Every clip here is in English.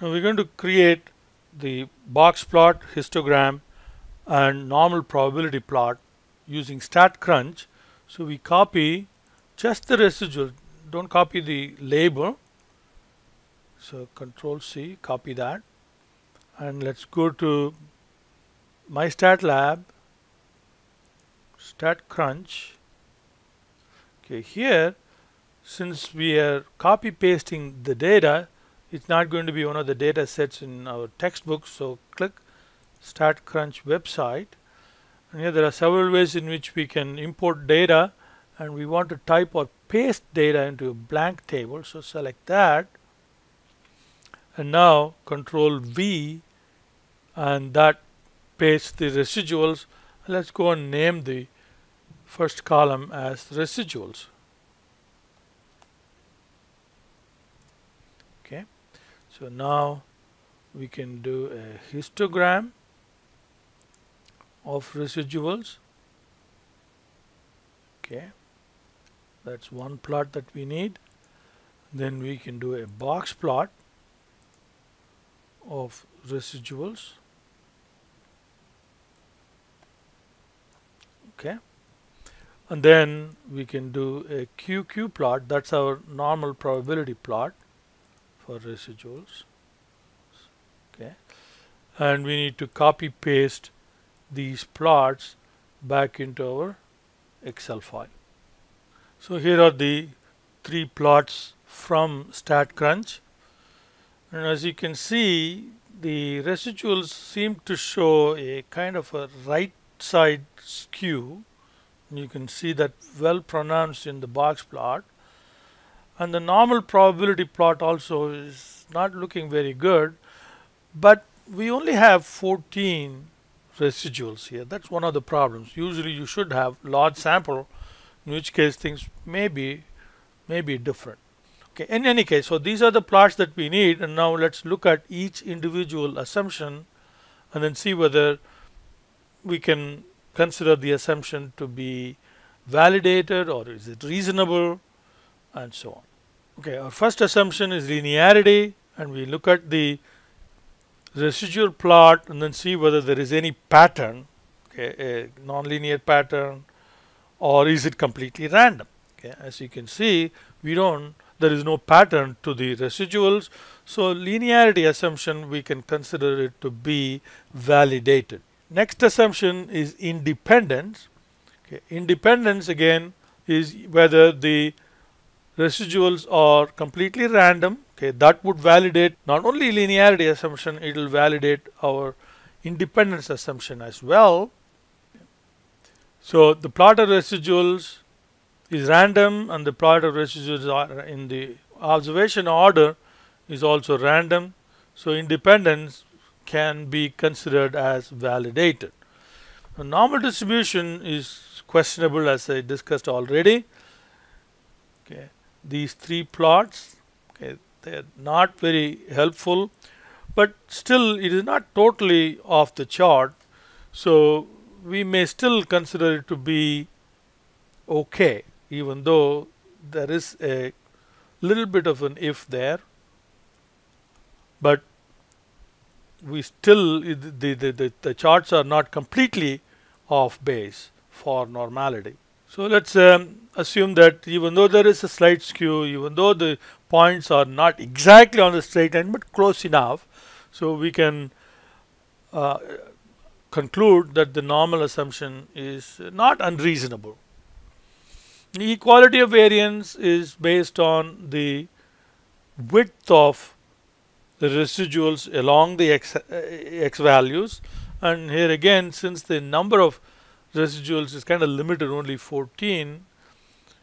Now we're going to create the box plot, histogram, and normal probability plot using StatCrunch. So we copy just the residual, don't copy the label. So Control C, copy that, and let's go to MyStatLab, StatCrunch. Okay, here since we are copy pasting the data, it's not going to be one of the data sets in our textbook. So click StatCrunch website, and here there are several ways in which we can import data, and we want to type or paste data into a blank table. So select that, and now Control V, and that pastes the residuals. Let's go and name the first column as residuals. Okay, so now we can do a histogram of residuals. Okay, that's one plot that we need. Then we can do a box plot of residuals. Okay, and then we can do a QQ plot. That's our normal probability plot for residuals. Okay, and we need to copy paste these plots back into our Excel file. So here are the three plots from StatCrunch, and as you can see, the residuals seem to show a kind of a right side skew. You can see that well pronounced in the box plot, and the normal probability plot also is not looking very good, but we only have 14 residuals here. That's one of the problems. Usually you should have large sample, in which case things may be different. Okay, in any case, so these are the plots that we need, and now let's look at each individual assumption and then see whether we can consider the assumption to be validated or is it reasonable, and so on. Okay, our first assumption is linearity, and we look at the residual plot and then see whether there is any pattern, okay, a nonlinear pattern, or is it completely random. Okay, as you can see, there is no pattern to the residuals, so linearity assumption we can consider it to be validated. Next assumption is independence. Okay, independence again is whether the residuals are completely random. Okay, that would validate not only linearity assumption, it will validate our independence assumption as well. So the plot of residuals is random, and the plot of residuals are in the observation order is also random. So independence can be considered as validated. The normal distribution is questionable, as I discussed already. Okay, these three plots, okay, they are not very helpful, but still it is not totally off the chart, so we may still consider it to be okay, even though there is a little bit of an if there, but we still the charts are not completely off base for normality. So let's assume that even though there is a slight skew, even though the points are not exactly on the straight line but close enough, so we can conclude that the normal assumption is not unreasonable. The equality of variance is based on the width of the residuals along the x values, and here again, since the number of residuals is kind of limited, only 14,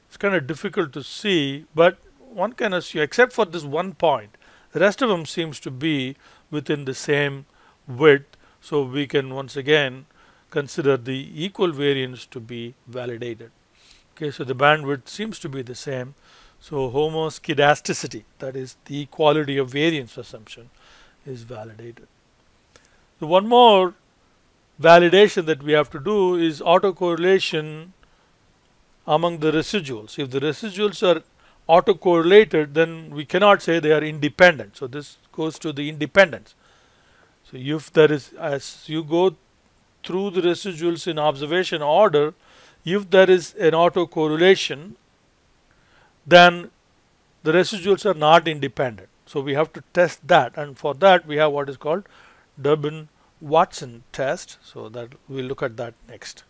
it's kind of difficult to see, but one can assume, except for this one point, the rest of them seems to be within the same width, so we can once again consider the equal variance to be validated. Okay, so the bandwidth seems to be the same, so homoskedasticity, that is the equality of variance assumption, is validated. So one more validation that we have to do is autocorrelation among the residuals. If the residuals are autocorrelated, then we cannot say they are independent. So this goes to the independence. So if there is, as you go through the residuals in observation order, if there is an autocorrelation, then the residuals are not independent. So we have to test that, and for that we have what is called Durbin-Watson test. So that we'll look at that next.